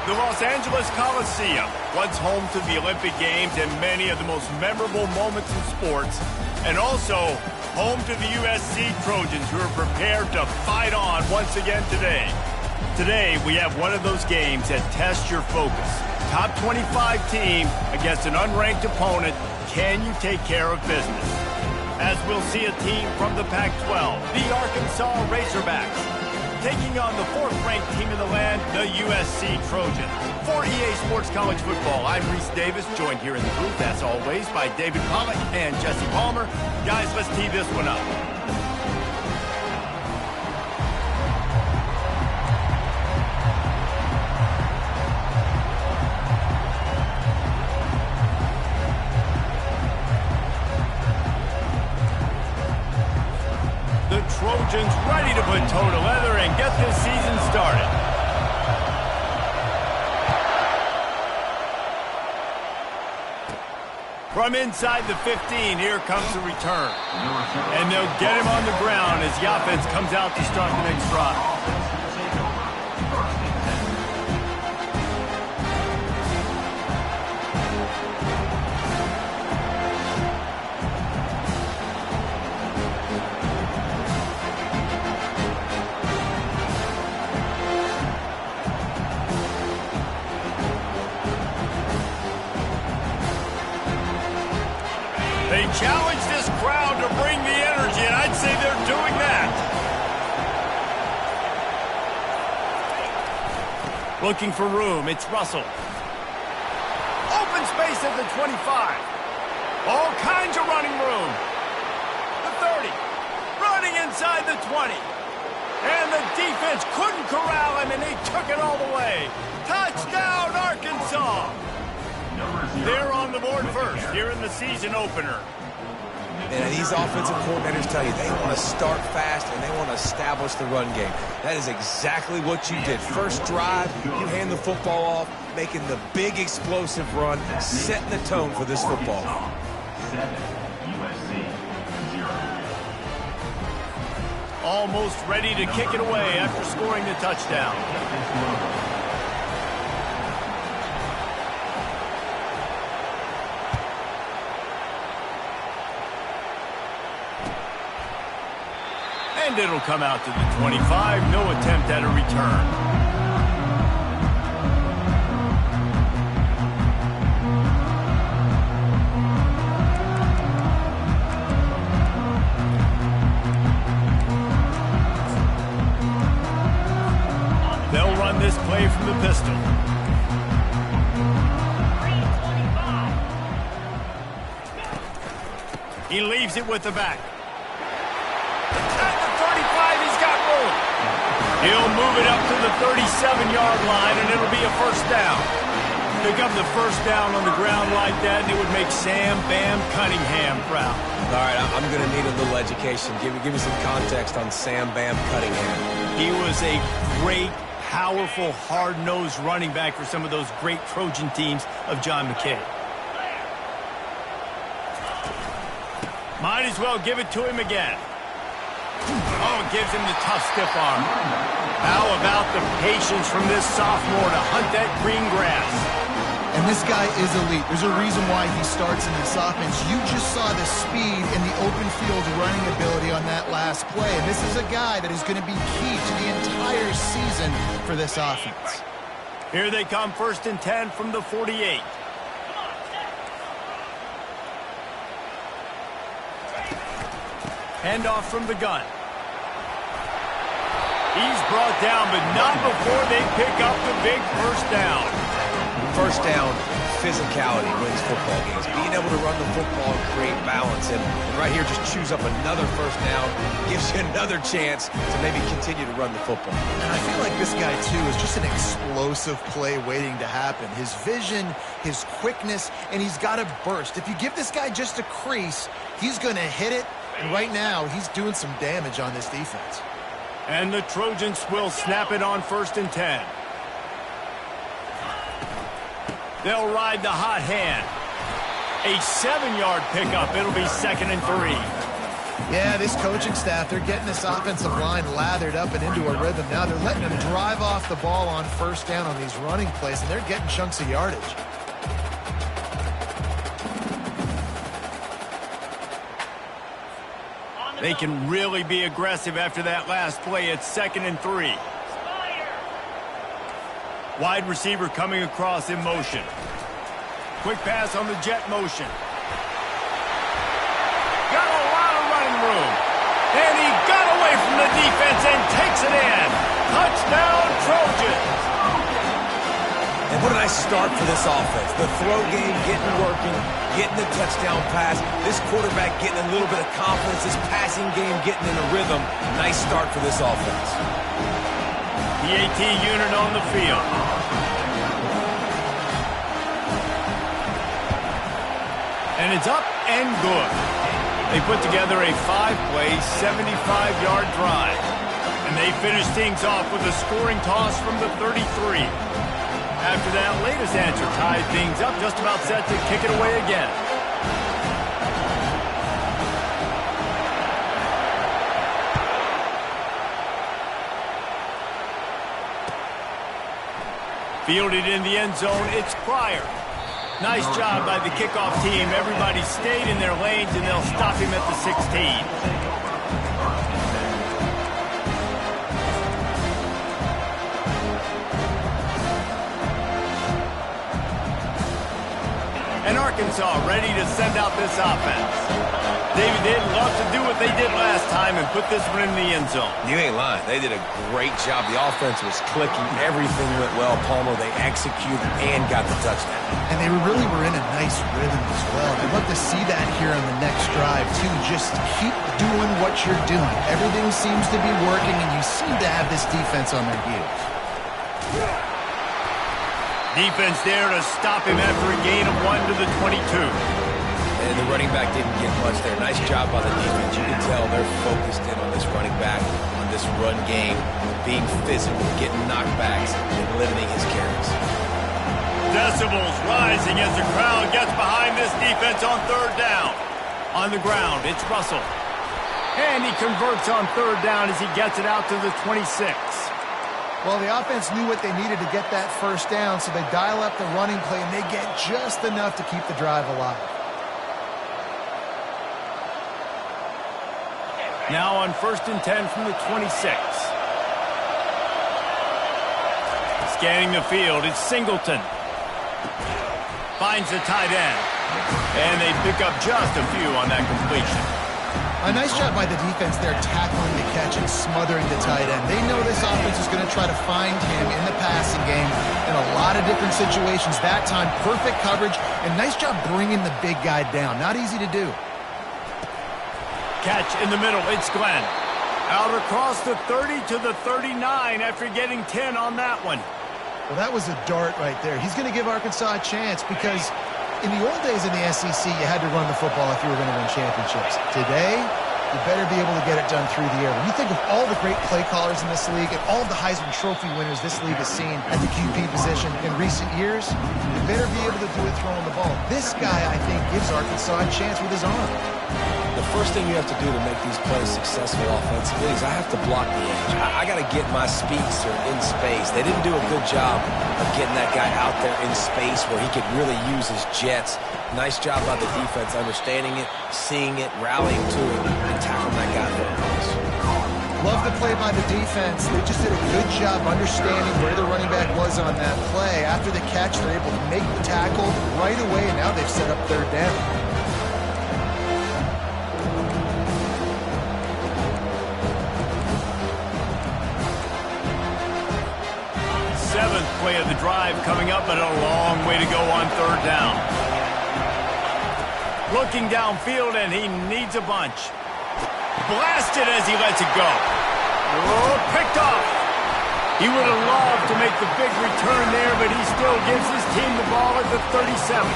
The Los Angeles Coliseum, once home to the Olympic Games and many of the most memorable moments in sports, and also home to the USC Trojans, who are prepared to fight on once again today. Today, we have one of those games that tests your focus. Top 25 team against an unranked opponent. Can you take care of business? As we'll see a team from the Pac-12, the Arkansas Razorbacks, taking on the 4th-ranked team in the land, the USC Trojans. For EA Sports College Football, I'm Reese Davis, joined here in the booth, as always, by David Pollack and Jesse Palmer. Guys, let's tee this one up. Trojans ready to put toe to leather and get this season started. From inside the 15, here comes the return. And they'll get him on the ground as the offense comes out to start the next drive. They challenge this crowd to bring the energy, and I'd say they're doing that. Looking for room, it's Russell. Open space at the 25. All kinds of running room. The 30. Running inside the 20. And the defense couldn't corral him, and they took it all the way. Touchdown, Arkansas! They're on the board first here in the season opener. And these offensive coordinators tell you they want to start fast and they want to establish the run game. That is exactly what you did. First drive, you hand the football off, making the big explosive run, setting the tone for this football. 7, USC 0. Almost ready to kick it away after scoring the touchdown. And it'll come out to the 25. No attempt at a return. They'll run this play from the pistol. He leaves it with the back. He'll move it up to the 37-yard line, and it'll be a first down. Pick up the first down on the ground like that, and it would make Sam Bam Cunningham proud. All right, I'm going to need a little education. Give me some context on Sam Bam Cunningham. He was a great, powerful, hard-nosed running back for some of those great Trojan teams of John McKay. Might as well give it to him again. Oh, it gives him the tough, stiff arm. How about the patience from this sophomore to hunt that green grass? And this guy is elite. There's a reason why he starts in this offense. You just saw the speed and the open field running ability on that last play. And this is a guy that is going to be key to the entire season for this offense. Here they come, 1st and 10 from the 48. Handoff from the gun. He's brought down, but not before they pick up the big first down. First down, physicality wins football games. Being able to run the football and create balance. And right here, just choose up another first down. Gives you another chance to maybe continue to run the football. And I feel like this guy, too, is just an explosive play waiting to happen. His vision, his quickness, and he's got a burst. If you give this guy just a crease, he's going to hit it. And right now, he's doing some damage on this defense. And the Trojans will snap it on 1st and 10. They'll ride the hot hand. A 7-yard pickup. It'll be 2nd and 3. Yeah, this coaching staff, they're getting this offensive line lathered up and into a rhythm. Now they're letting them drive off the ball on first down on these running plays, and they're getting chunks of yardage. They can really be aggressive after that last play. It's 2nd and 3. Wide receiver coming across in motion. Quick pass on the jet motion. Got a lot of running room. And he got away from the defense and takes it in. Touchdown, Trojans. And what a nice start for this offense. The throw game getting working, getting the touchdown pass. This quarterback getting a little bit of confidence. This passing game getting in a rhythm. Nice start for this offense. The AT unit on the field. And it's up and good. They put together a 5-play, 75-yard drive. And they finish things off with a scoring toss from the 33. After that latest answer tied things up, just about set to kick it away again. Fielded in the end zone, it's Pryor. Nice job by the kickoff team. Everybody stayed in their lanes, and they'll stop him at the 16. And Arkansas ready to send out this offense. David, they'd love to do what they did last time and put this one in the end zone. You ain't lying. They did a great job. The offense was clicking. Everything went well. Palmer, they executed and got the touchdown. And they really were in a nice rhythm as well. I'd love to see that here on the next drive, too. Just keep doing what you're doing. Everything seems to be working, and you seem to have this defense on their heels. Defense there to stop him after a gain of 1 to the 22. And the running back didn't get much there. Nice job by the defense. You can tell they're focused in on this running back, on this run game, being physical, getting knockbacks, and limiting his carries. Decibels rising as the crowd gets behind this defense on 3rd down. On the ground, it's Russell. And he converts on 3rd down as he gets it out to the 26. Well, the offense knew what they needed to get that first down, so they dial up the running play, and they get just enough to keep the drive alive. Now on 1st and 10 from the 26. Scanning the field, it's Singleton. Finds the tight end. And they pick up just a few on that completion. A nice job by the defense there, tackling the catch and smothering the tight end. They know this offense is going to try to find him in the passing game in a lot of different situations. That time, perfect coverage, and nice job bringing the big guy down. Not easy to do. Catch in the middle, it's Glenn. Out across the 30 to the 39 after getting 10 on that one. Well, that was a dart right there. He's going to give Arkansas a chance because in the old days in the SEC, you had to run the football if you were going to win championships. Today, you better be able to get it done through the air. When you think of all the great play callers in this league and all of the Heisman Trophy winners this league has seen at the QB position in recent years, you better be able to do it throwing the ball. This guy, I think, gives Arkansas a chance with his arm. The first thing you have to do to make these plays successful offensively is I have to block the edge. I got to get my speedster in space. They didn't do a good job of getting that guy out there in space where he could really use his jets. Nice job by the defense understanding it, seeing it, rallying to it, and tackling that guy there across. Love the play by the defense. They just did a good job understanding where the running back was on that play. After the catch, they're able to make the tackle right away, and now they've set up 3rd down. Seventh play of the drive coming up, but a long way to go on 3rd down. Looking downfield, and he needs a bunch. Blasted as he lets it go. Oh, picked off. He would have loved to make the big return there, but he still gives his team the ball at the 37.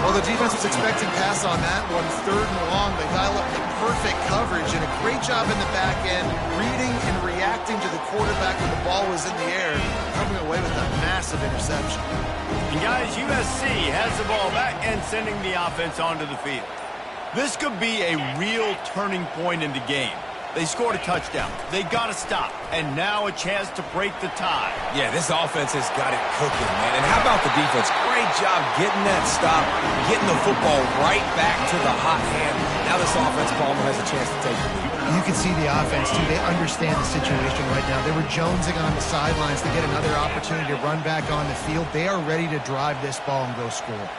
Well, the defense was expecting pass on that one. 3rd and long. They dial up the perfect coverage and a great job in the back end, reading and reacting to the quarterback when the ball was in the air, coming away with a massive interception. And guys, USC has the ball back and sending the offense onto the field. This could be a real turning point in the game. They scored a touchdown. They got to stop. And now a chance to break the tie. Yeah, this offense has got it cooking, man. And how about the defense? Great job getting that stop, getting the football right back to the hot hand. Now this offense, Palmer, has a chance to take the lead. You can see the offense, too. They understand the situation right now. They were jonesing on the sidelines to get another opportunity to run back on the field. They are ready to drive this ball and go score.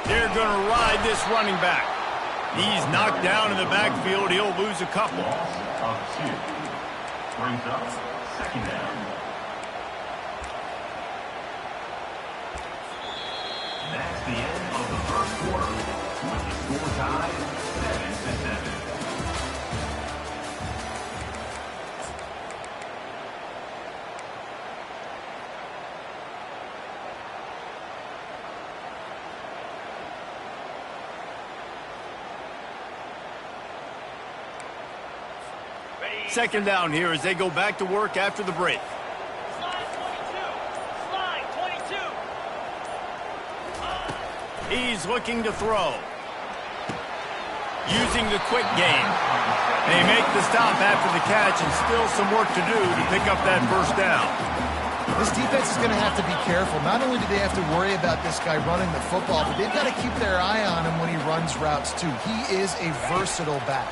They're going to ride this running back. He's knocked down in the backfield. He'll lose a couple. Loss of 2. Brings up second down. That's the end of the first quarter. With the score tied 7-7. Second down here as they go back to work after the break. Slide 22. He's looking to throw. Using the quick game. They make the stop after the catch and still some work to do to pick up that first down. This defense is going to have to be careful. Not only do they have to worry about this guy running the football, but they've got to keep their eye on him when he runs routes, too. He is a versatile back.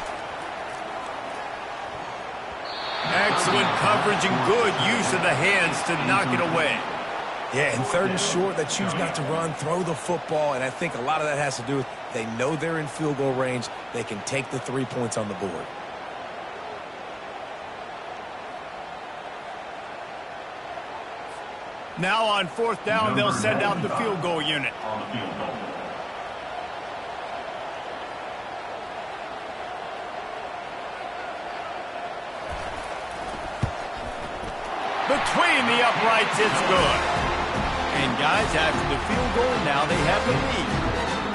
Excellent coverage and good use of the hands to knock it away. Yeah, and third and short, they choose not to run, throw the football, and I think a lot of that has to do with they know they're in field goal range. They can take the 3 points on the board. Now on fourth down, they'll send out the field goal unit. On the field goal. Between the uprights, it's good. And guys, after the field goal, now they have the lead.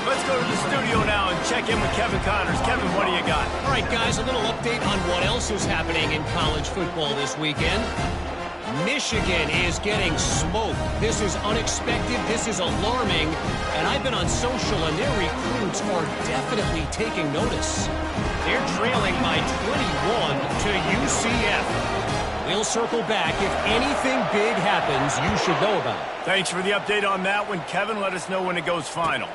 Let's go to the studio now and check in with Kevin Connors. Kevin, what do you got? All right, guys, a little update on what else is happening in college football this weekend. Michigan is getting smoked. This is unexpected. This is alarming. And I've been on social, and their recruits are definitely taking notice. They're trailing by 21 to UCF. We'll circle back. If anything big happens, you should know about it. Thanks for the update on that one, Kevin. Let us know when it goes final.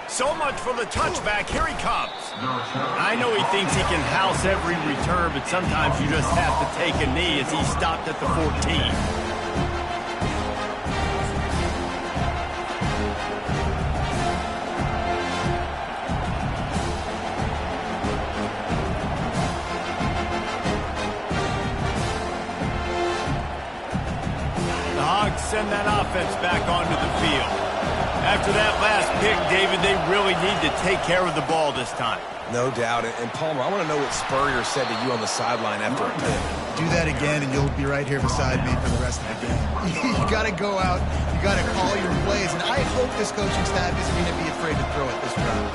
So much for the touchback. Here he comes. I know he thinks he can house every return, but sometimes you just have to take a knee as he stopped at the 14. Send that offense back onto the field. After that last pick, David, they really need to take care of the ball this time. No doubt. And Palmer, I want to know what Spurrier said to you on the sideline after a pick. Do that again, and you'll be right here beside me for the rest of the game. You got to go out. You got to call your plays. And I hope this coaching staff isn't going to be afraid to throw it this round.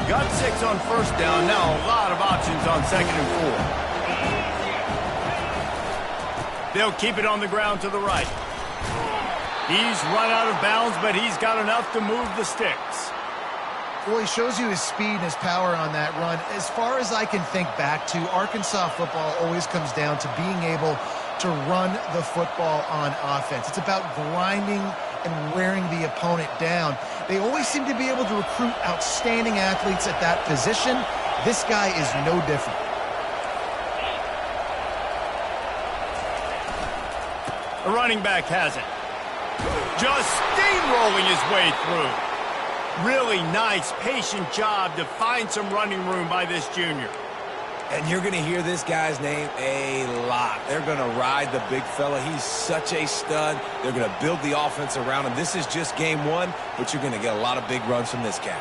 Got 6 on first down. Now a lot of options on second and 4. They'll keep it on the ground to the right. He's run out of bounds, but he's got enough to move the sticks. Well, he shows you his speed and his power on that run. As far as I can think back to, Arkansas football always comes down to being able to run the football on offense. It's about grinding and wearing the opponent down. They always seem to be able to recruit outstanding athletes at that position. This guy is no different. The running back has it. Just steamrolling his way through. Really nice, patient job to find some running room by this junior. And you're going to hear this guy's name a lot. They're going to ride the big fella. He's such a stud. They're going to build the offense around him. This is just game one, but you're going to get a lot of big runs from this guy.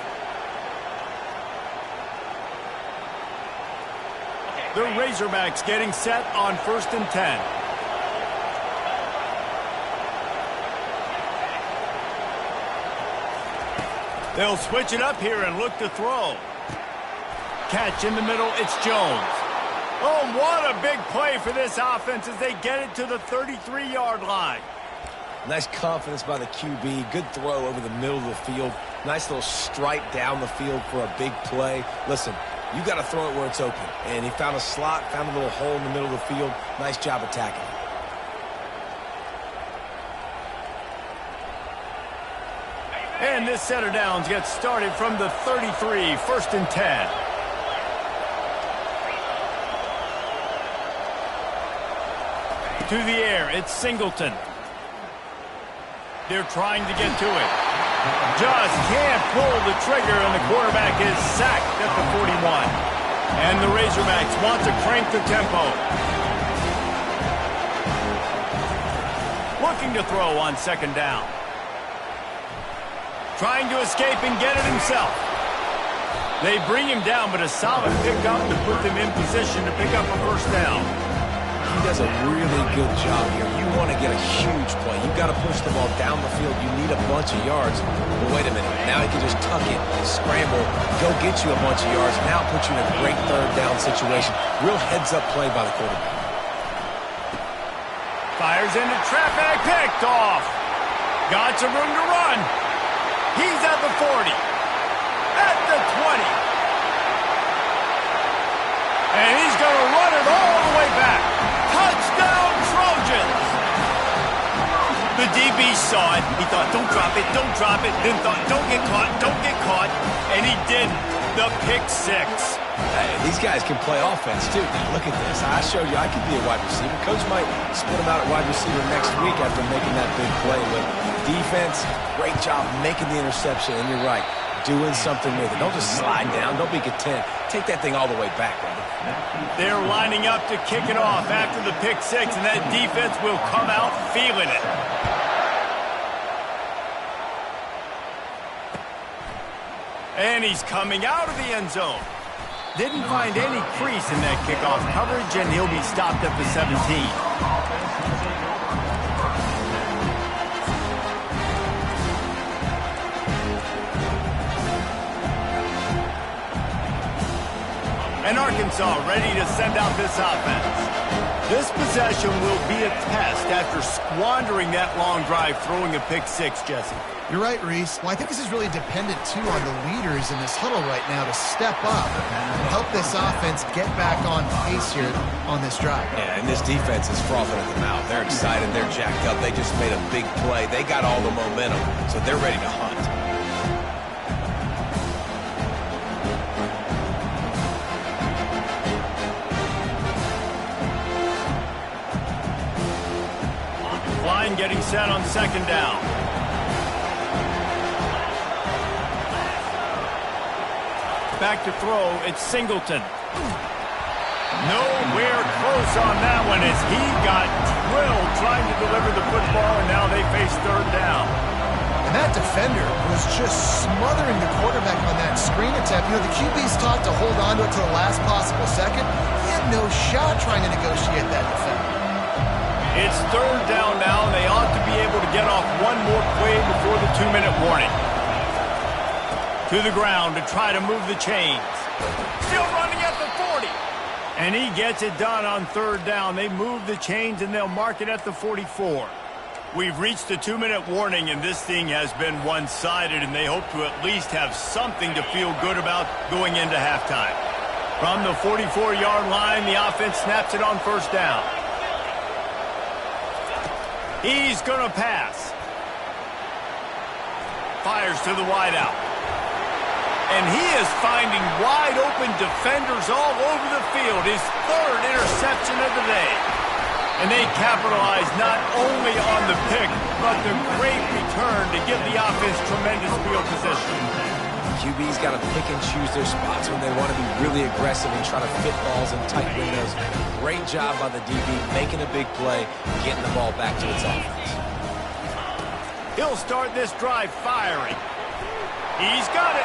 The Razorbacks getting set on 1st and 10. They'll switch it up here and look to throw. Catch in the middle, it's Jones. Oh, what a big play for this offense as they get it to the 33-yard line. Nice confidence by the QB. Good throw over the middle of the field. Nice little strike down the field for a big play. Listen, you got to throw it where it's open. And he found a slot, found a little hole in the middle of the field. Nice job attacking it. And this set of downs gets started from the 33, 1st and 10. To the air, it's Singleton. They're trying to get to it. Just can't pull the trigger, and the quarterback is sacked at the 41. And the Razorbacks want to crank the tempo. Looking to throw on 2nd down. Trying to escape and get it himself. They bring him down, but a solid pickup to put them in position to pick up a 1st down. He does a really good job here. You want to get a huge play. You've got to push the ball down the field. You need a bunch of yards. But wait a minute. Now he can just tuck it, scramble, go get you a bunch of yards. Now put you in a great 3rd down situation. Real heads-up play by the quarterback. Fires into traffic, picked off. Got some room to run. He's at the 40. At the 20. And he's going to run it all the way back. Touchdown, Trojans! The DB saw it. He thought, don't drop it, don't drop it. Then thought, don't get caught, don't get caught. And he did the pick 6. Hey, these guys can play offense, too. Now, look at this. I showed you I could be a wide receiver. Coach might split him out at wide receiver next week after making that big play. But defense, great job making the interception. And you're right, doing something with it. Don't just slide down. Don't be content. Take that thing all the way back, brother. They're lining up to kick it off after the pick 6, and that defense will come out feeling it. And he's coming out of the end zone. Didn't find any crease in that kickoff coverage, and he'll be stopped at the 17. And Arkansas ready to send out this offense. This possession will be a test after squandering that long drive throwing a pick 6, Jesse. You're right, Reese. Well, I think this is really dependent, too, on the leaders in this huddle right now to step up and help this offense get back on pace here on this drive. Yeah, and this defense is frothing at the mouth. They're excited. They're jacked up. They just made a big play. They got all the momentum, so they're ready to hunt. Line getting set on 2nd down. Back to throw, it's Singleton. Nowhere close on that one as he got drilled trying to deliver the football, and now they face 3rd down. And that defender was just smothering the quarterback on that screen attempt. You know, the QB's taught to hold on to it to the last possible second. He had no shot trying to negotiate that defender. It's 3rd down now, and they ought to be able to get off one more play before the 2-minute warning. To the ground to try to move the chains. Still running at the 40. And he gets it done on 3rd down. They move the chains, and they'll mark it at the 44. We've reached the 2-minute warning, and this thing has been one-sided, and they hope to at least have something to feel good about going into halftime. From the 44-yard line, the offense snaps it on 1st down. He's going to pass. Fires to the wideout. And he is finding wide-open defenders all over the field. His 3rd interception of the day. And they capitalize not only on the pick, but the great return to give the offense tremendous field position. QB's got to pick and choose their spots when they want to be really aggressive and try to fit balls in tight windows. Great job by the DB making a big play, getting the ball back to its offense. He'll start this drive firing. He's got it.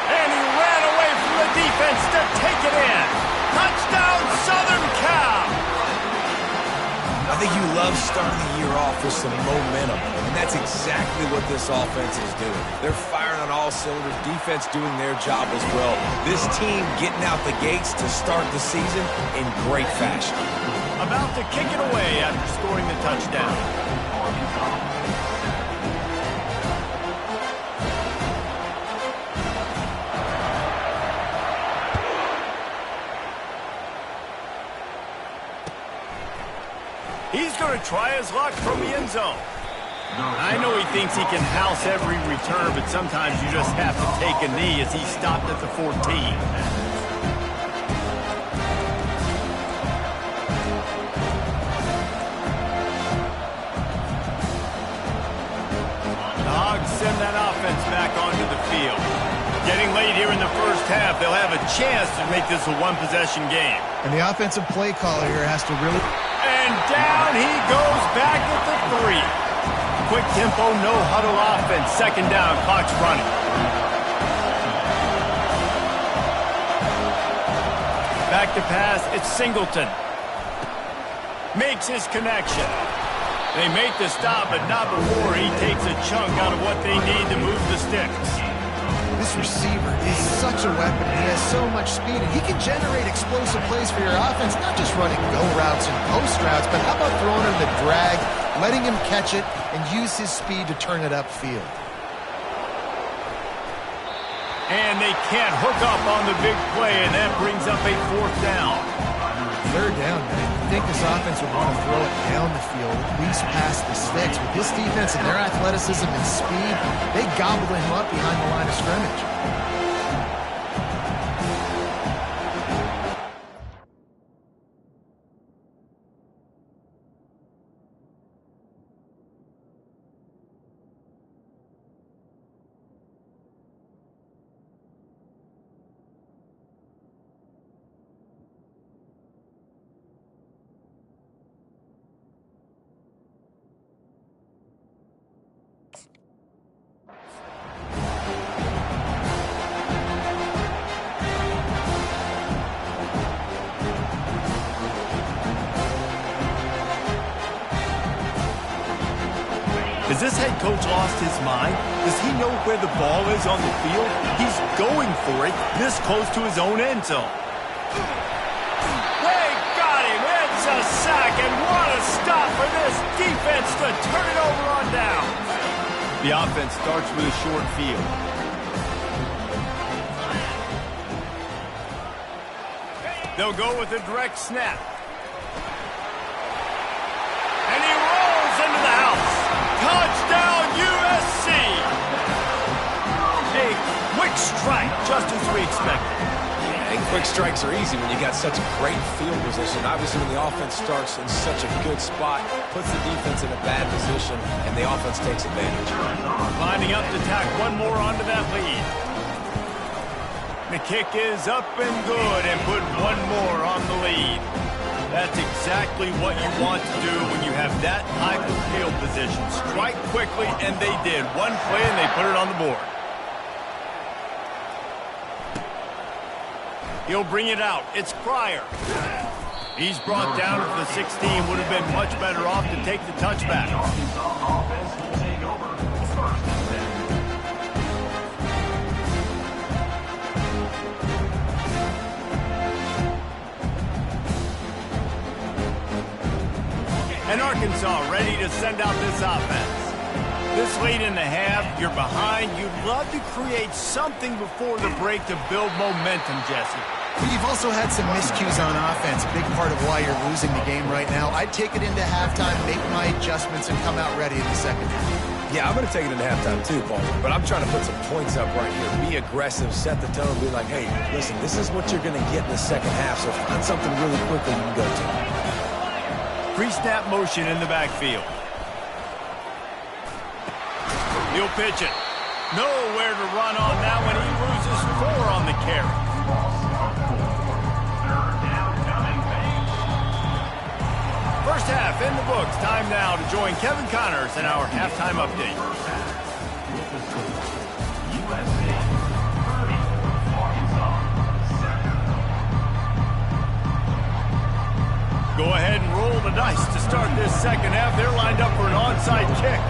And he ran away from the defense to take it in. Touchdown, Southern Cal. I think you love starting the year off with some momentum, and that's exactly what this offense is doing. They're firing on all cylinders, defense doing their job as well. This team getting out the gates to start the season in great fashion. About to kick it away after scoring the touchdown. He's going to try his luck from the end zone. I know he thinks he can house every return, but sometimes you just have to take a knee as he stopped at the 14. The Hogs send that offense back onto the field. Getting late here in the first half, they'll have a chance to make this a one-possession game. And the offensive play caller here has to really... And down he goes back at the 3. Quick tempo, no huddle offense. Second down, clock's running. Back to pass, it's Singleton. Makes his connection. They make the stop, but not before he takes a chunk out of what they need to move the sticks. This receiver is such a weapon. He has so much speed, and he can generate explosive plays for your offense, not just running go routes and post routes, but how about throwing him the drag, letting him catch it, and use his speed to turn it upfield. And they can't hook up on the big play, and that brings up a 4th down. Third down, man. I think this offense would want to throw it down the field, at least past the sticks. With this defense and their athleticism and speed, they gobbled him up behind the line of scrimmage. Has this head coach lost his mind? Does he know where the ball is on the field? He's going for it this close to his own end zone. They got him. It's a sack, and what a stop for this defense to turn it over on down. The offense starts with a short field. They'll go with a direct snap. And he rolls into the house. Touchdown, USC! A quick strike, just as we expected. And quick strikes are easy when you got such great field position. Obviously, when the offense starts in such a good spot, puts the defense in a bad position, and the offense takes advantage. Lining up to tack one more onto that lead. The kick is up and good, and put one more on the lead. That's exactly what you want to do when you have that type of field position. Strike quickly, and they did. One play, and they put it on the board. He'll bring it out. It's Pryor. He's brought down at the 16. Would have been much better off to take the touchback. And Arkansas ready to send out this offense. This late in the half, you're behind. You'd love to create something before the break to build momentum, Jesse. But you've also had some miscues on offense, big part of why you're losing the game right now. I'd take it into halftime, make my adjustments, and come out ready in the second half. Yeah, I'm going to take it into halftime too, Paul. But I'm trying to put some points up right here. Be aggressive, set the tone, be like, hey, listen, this is what you're going to get in the second half, so find something really quickly you can go to. Pre-snap motion in the backfield. He'll pitch it. Nowhere to run on that one. He loses 4 on the carry. First half in the books. Time now to join Kevin Connors in our halftime update. Go ahead and roll the dice to start this second half. They're lined up for an onside kick.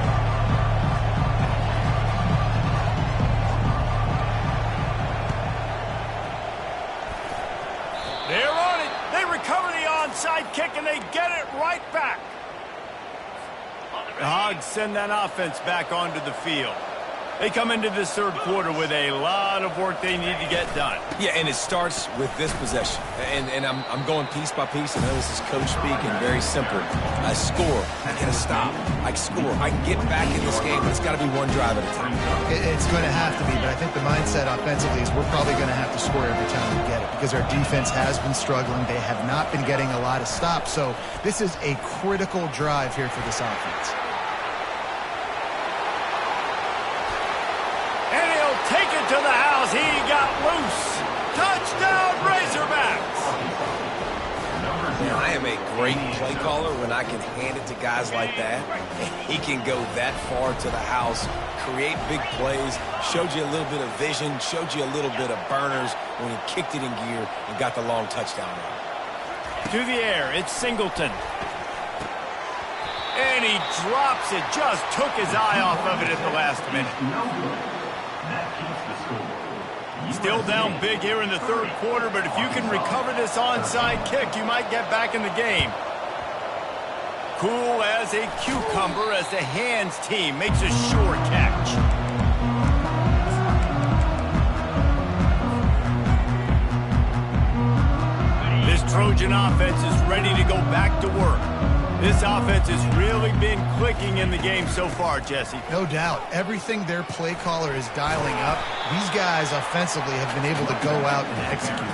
They're on it. They recover the onside kick, and they get it right back. The Hogs send that offense back onto the field. They come into this third quarter with a lot of work they need to get done. Yeah, and it starts with this possession. And I'm going piece by piece. I know this is coach speak and very simple. I score. I get a stop. I score. I can get back in this game, but it's got to be one drive at a time. It's going to have to be, but I think the mindset offensively is we're probably going to have to score every time we get it because our defense has been struggling. They have not been getting a lot of stops. So this is a critical drive here for this offense. Take it to the house. He got loose. Touchdown, Razorbacks. Man, I am a great play caller when I can hand it to guys like that. He can go that far to the house, create big plays, showed you a little bit of vision, showed you a little bit of burners when he kicked it in gear and got the long touchdown run. To the air, it's Singleton. And he drops it. Just took his eye off of it at the last minute. Still down big here in the third quarter, but if you can recover this onside kick, you might get back in the game. Cool as a cucumber as the hands team makes a sure catch. This Trojan offense is ready to go back to work. This offense has really been clicking in the game so far, Jesse. No doubt. Everything their play caller is dialing up, these guys offensively have been able to go out and execute.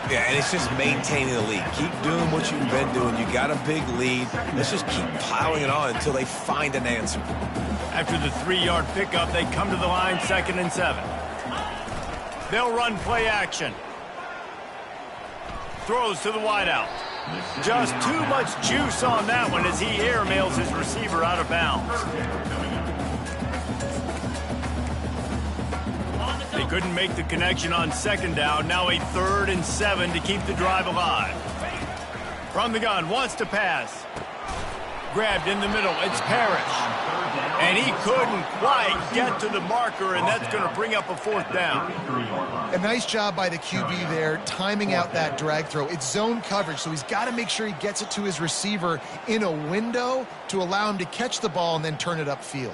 Yeah, and it's just maintaining the lead. Keep doing what you've been doing. You got a big lead. Let's just keep piling it on until they find an answer. After the 3-yard pickup, they come to the line 2nd and 7. They'll run play action. Throws to the wideout. Just too much juice on that one as he airmails his receiver out of bounds. They couldn't make the connection on 2nd down. Now a 3rd and 7 to keep the drive alive. From the gun, wants to pass. Grabbed in the middle, it's Parrish. And he couldn't quite get to the marker, and that's going to bring up a 4th down. A nice job by the QB there, timing out that drag throw. It's zone coverage, so he's got to make sure he gets it to his receiver in a window to allow him to catch the ball and then turn it upfield.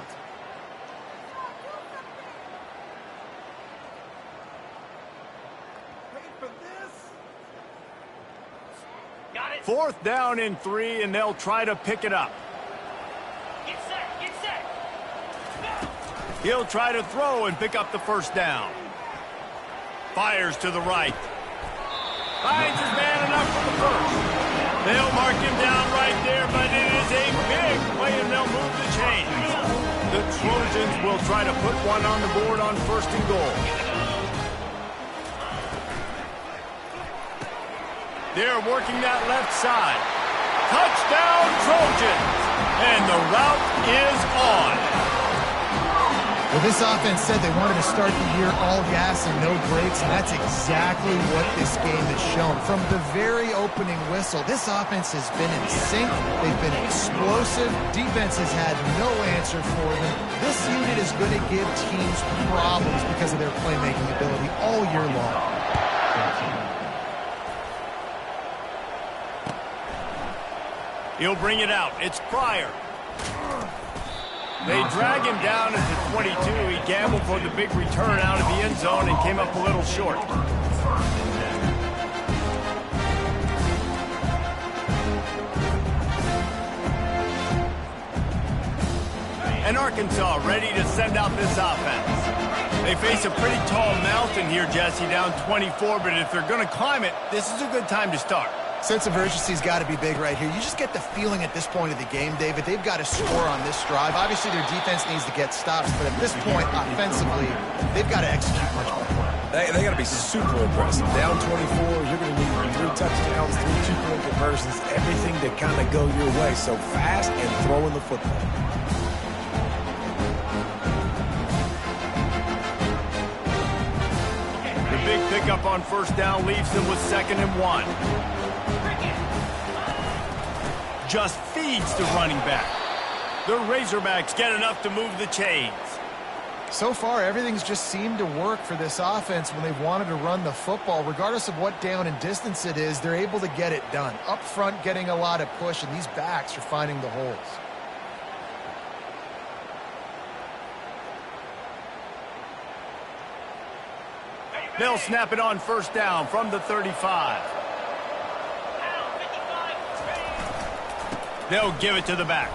Got it. 4th down and 3, and they'll try to pick it up. Get set, get set. He'll try to throw and pick up the 1st down. Fires to the right. Finds his man enough for the 1st. They'll mark him down right there, but it is a big play, and they'll move the chains. The Trojans will try to put one on the board on 1st and goal. They're working that left side. Touchdown, Trojans! And the route is on. Well, this offense said they wanted to start the year all gas and no brakes, and that's exactly what this game has shown. From the very opening whistle, this offense has been in sync. They've been explosive. Defense has had no answer for them. This unit is going to give teams problems because of their playmaking ability all year long. He'll bring it out. It's Pryor. They drag him down at the 22. He gambled for the big return out of the end zone and came up a little short. And Arkansas ready to send out this offense. They face a pretty tall mountain here, Jesse, down 24, but if they're going to climb it, this is a good time to start. Sense of urgency's got to be big right here. You just get the feeling at this point of the game, David, they've got to score on this drive. Obviously, their defense needs to get stops, but at this point, offensively, they've got to execute much better. They got to be super aggressive. Down 24, you're going to need 3 touchdowns, 3 2-point conversions, everything to kind of go your way. So fast and throwing the football. The big pickup on 1st down leaves them with 2nd and 1. just feeds the running back. The Razorbacks get enough to move the chains. So far, everything's just seemed to work for this offense when they've wanted to run the football. Regardless of what down and distance it is, they're able to get it done. Up front, getting a lot of push, and these backs are finding the holes. They'll snap it on first down from the 35. They'll give it to the back.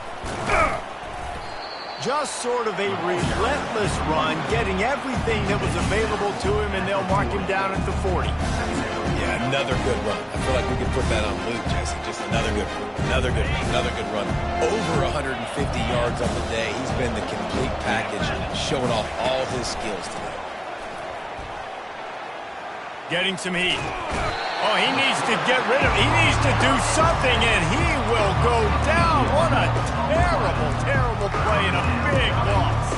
Just sort of a relentless run, getting everything that was available to him, and they'll mark him down at the 40. Yeah, another good run. I feel like we could put that on loop, Jesse. Just another good run. Another good run. Over 150 yards on the day. He's been the complete package, showing off all his skills today. Getting some heat. Oh, he needs to get rid of it. He needs to do something, and he will go down. What a terrible play and a big loss.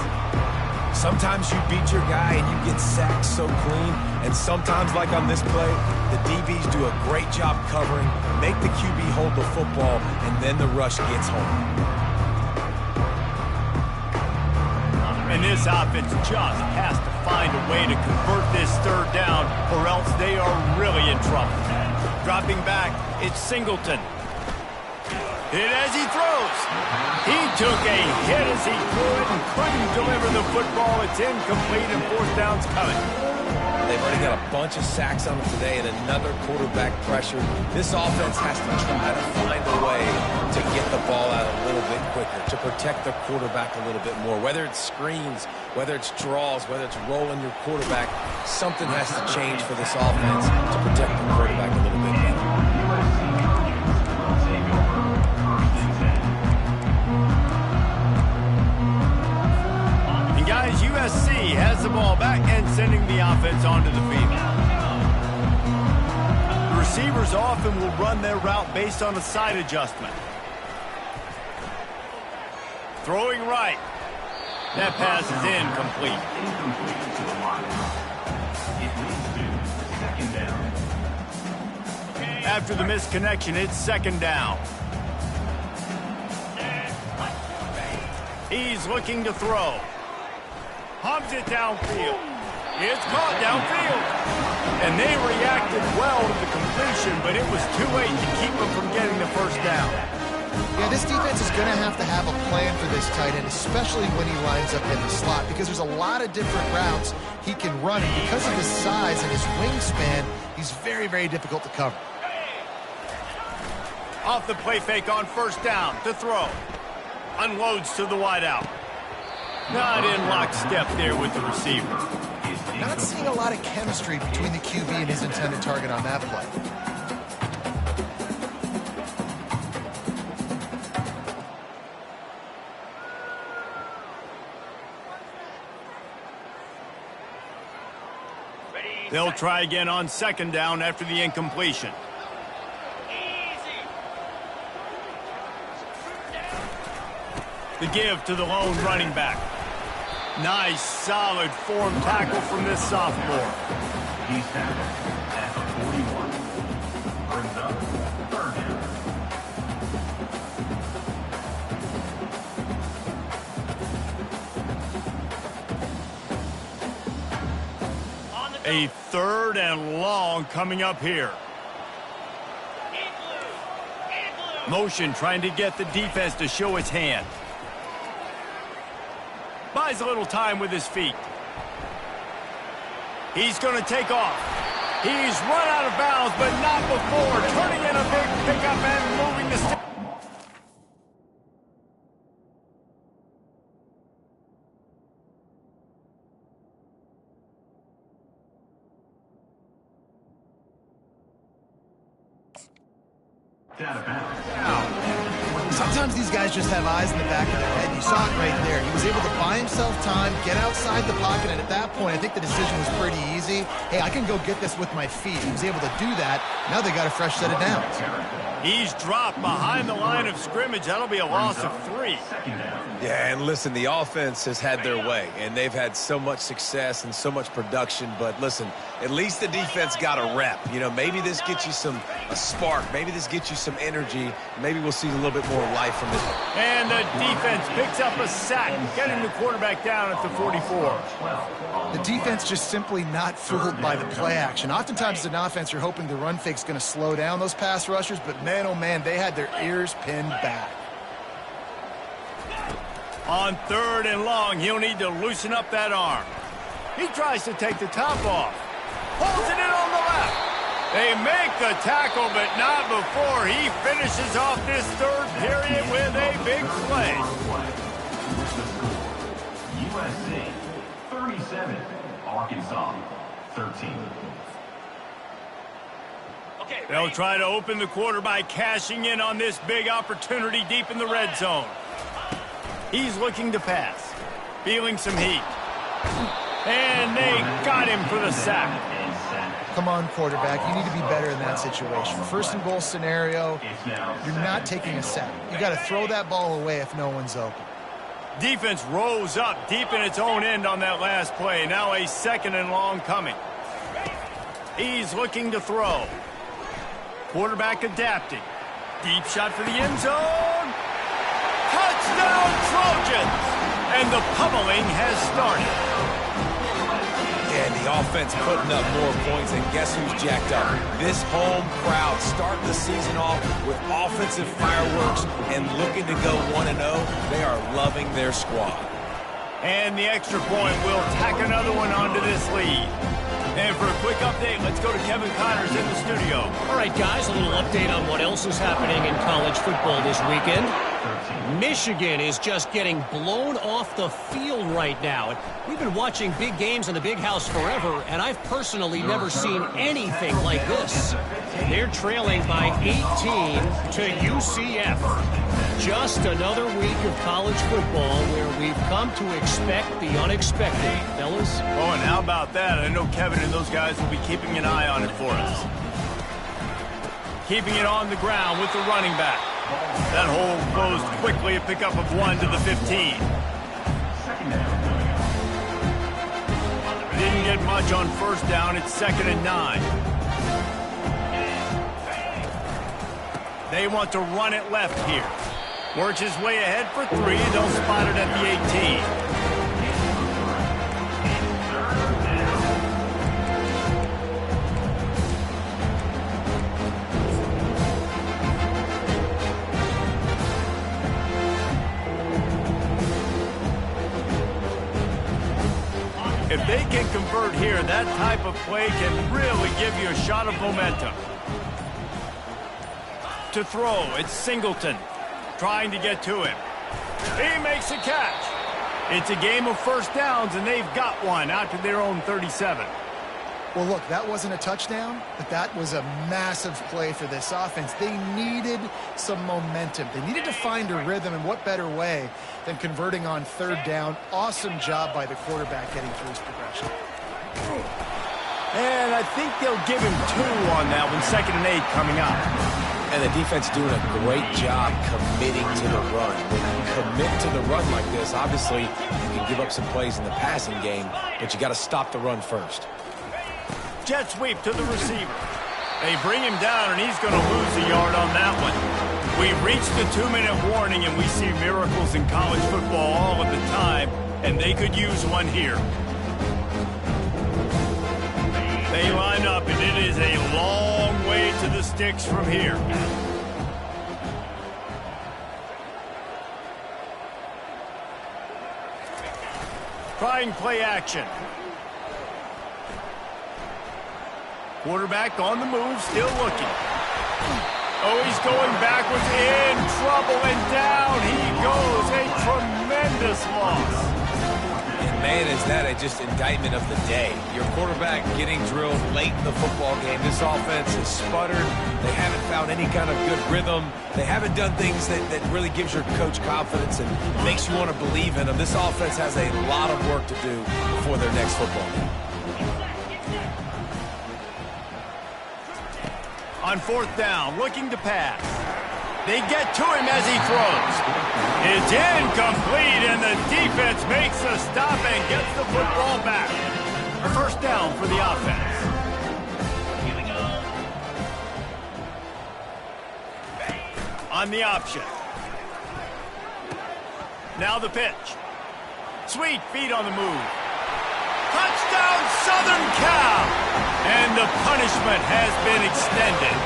Sometimes you beat your guy and you get sacked so clean, and sometimes, like on this play, the DBs do a great job covering, make the QB hold the football, and then the rush gets home. And this offense just has to find a way to convert this third down, or else they are really in trouble. Dropping back, it's Singleton. Hit as he throws. He took a hit as he threw it and couldn't deliver the football. It's incomplete and fourth down's coming. They've already got a bunch of sacks on them today and another quarterback pressure. This offense has to try to find a way to get the ball out a little bit quicker, to protect the quarterback a little bit more. Whether it's screens, whether it's draws, whether it's rolling your quarterback, something has to change for this offense to protect the quarterback a little bit better. And guys, USC has the ball back and sending the offense onto the field. The receivers often will run their route based on a side adjustment. Throwing right. That pass is incomplete. Incomplete to the line. It leads to second down. After the misconnection, it's second down. He's looking to throw. Hums it downfield. It's caught downfield. And they reacted well to the completion, but it was too late to keep them from getting the first down. Yeah, this defense is going to have a plan for this tight end, especially when he lines up in the slot, because there's a lot of different routes he can run, and because of his size and his wingspan, he's very, very difficult to cover. Off the play fake on first down to throw. Unloads to the wideout. Not in lockstep there with the receiver. Not seeing a lot of chemistry between the QB and his intended target on that play. They'll try again on second down after the incompletion. The give to the lone running back. Nice, solid form tackle from this sophomore. He's tackled at the 41. Brings up third down. A third and long coming up here. Motion trying to get the defense to show its hand. Buys a little time with his feet. He's going to take off. He's run out of bounds, but not before. Turning in a big pickup and moving the stick. Out of bounds. Out. Sometimes these guys just have eyes in the back of their head. You saw it right there. He was able to buy himself time, get outside the pocket, and at that point, I think the decision was pretty easy. Hey, I can go get this with my feet. He was able to do that. Now they got a fresh set of downs. He's dropped behind the line of scrimmage. That'll be a loss of 3. Yeah, and listen, the offense has had their way, and they've had so much success and so much production. But listen, at least the defense got a rep. You know, maybe this gets you a spark. Maybe this gets you some energy. Maybe we'll see a little bit more life from this. And the defense picks up a sack, getting the quarterback down at the 44. The defense just simply not fooled by the play action. Oftentimes as an offense, you're hoping the run fake's going to slow down those pass rushers, but man, oh man, they had their ears pinned back. On 3rd and long, he'll need to loosen up that arm. He tries to take the top off. Holds it in on the left. They make the tackle, but not before he finishes off this 3rd period with a big play. USC 37, Arkansas 13. They'll try to open the quarter by cashing in on this big opportunity deep in the red zone. He's looking to pass, feeling some heat. And they got him for the sack. Come on, quarterback. You need to be better in that situation. 1st and goal scenario, you're not taking a sack. You got to throw that ball away if no one's open. Defense rose up deep in its own end on that last play. Now a 2nd and long coming. He's looking to throw. Quarterback adapting. Deep shot for the end zone. Touchdown Trojans! And the pummeling has started. And the offense putting up more points, and guess who's jacked up? This home crowd starting the season off with offensive fireworks and looking to go 1-0. They are loving their squad. And the extra point will tack another one onto this lead. And for a quick update, let's go to Kevin Connors in the studio. All right, guys, a little update on what else is happening in college football this weekend. Michigan is just getting blown off the field right now. We've been watching big games in the Big House forever, and I've personally never seen anything like this. They're trailing by 18 to UCF. Just another week of college football where we've come to expect the unexpected, fellas. Oh, and how about that? I know Kevin and those guys will be keeping an eye on it for us. Keeping it on the ground with the running back. That hole closed quickly, a pickup of 1 to the 15. Didn't get much on 1st down. It's 2nd and 9. They want to run it left here. Works his way ahead for 3. They'll spot it at the 18. If they can convert here, that type of play can really give you a shot of momentum. To throw, it's Singleton trying to get to him. He makes a catch. It's a game of 1st downs, and they've got one out to their own 37. Well, look, that wasn't a touchdown, but that was a massive play for this offense. They needed some momentum. They needed to find a rhythm, and what better way than converting on 3rd down. Awesome job by the quarterback getting through his progression. And I think they'll give him 2 on that one, 2nd and 8 coming up. And the defense doing a great job committing to the run. When you commit to the run like this, obviously you can give up some plays in the passing game, but you got to stop the run first. Jet sweep to the receiver. They bring him down, and he's going to lose a yard on that one. We've reached the 2-minute warning, and we see miracles in college football all of the time, and they could use one here. They line up, and it is a long way to the sticks from here. Trying play action. Quarterback on the move, still looking. Oh, he's going backwards, in trouble, and down he goes. A tremendous loss. And Man, is that just indictment of the day. Your quarterback getting drilled late in the football game. This offense has sputtered. They haven't found any kind of good rhythm. They haven't done things that really gives your coach confidence and makes you want to believe in them. This offense has a lot of work to do before their next football game. On fourth down, looking to pass. They get to him as he throws. It's incomplete, and the defense makes a stop and gets the football back. A first down for the offense. On the option. Now the pitch. Sweet feet on the move. Touchdown, Southern Cal! And the punishment has been extended.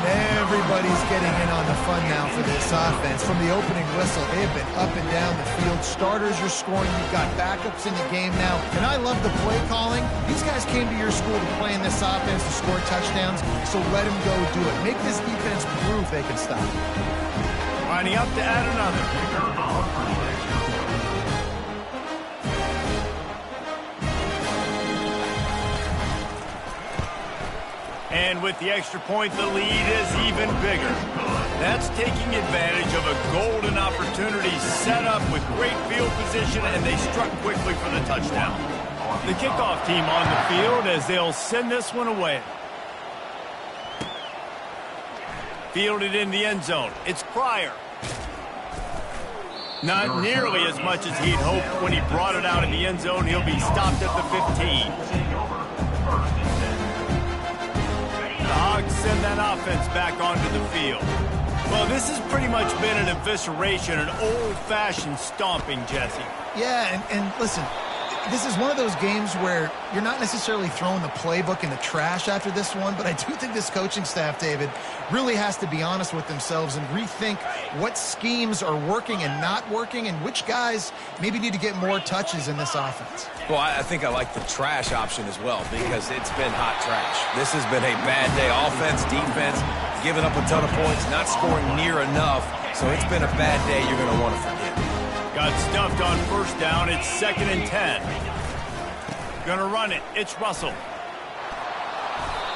Everybody's getting in on the fun now for this offense. From the opening whistle, they have been up and down the field. Starters are scoring. You've got backups in the game now. And I love the play calling. These guys came to your school to play in this offense to score touchdowns, so let them go do it. Make this defense prove they can stop. Lining up to add another. And with the extra point, the lead is even bigger. That's taking advantage of a golden opportunity set up with great field position, and they struck quickly for the touchdown. The kickoff team on the field as they'll send this one away. Fielded in the end zone. It's Pryor. Not nearly as much as he'd hoped when he brought it out in the end zone. He'll be stopped at the 15. The Hogs send that offense back onto the field. Well, this has pretty much been an evisceration, an old-fashioned stomping, Jesse. Yeah, and listen, this is one of those games where you're not necessarily throwing the playbook in the trash after this one, but I do think this coaching staff, David, really has to be honest with themselves and rethink what schemes are working and not working and which guys maybe need to get more touches in this offense. Well, I think I like the trash option as well because it's been hot trash. This has been a bad day. Offense, defense, giving up a ton of points, not scoring near enough. So it's been a bad day you're going to want to forget. Got stuffed on first down. It's 2nd and 10. Gonna run it. It's Russell.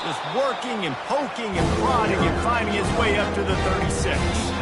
Just working and poking and prodding and finding his way up to the 36.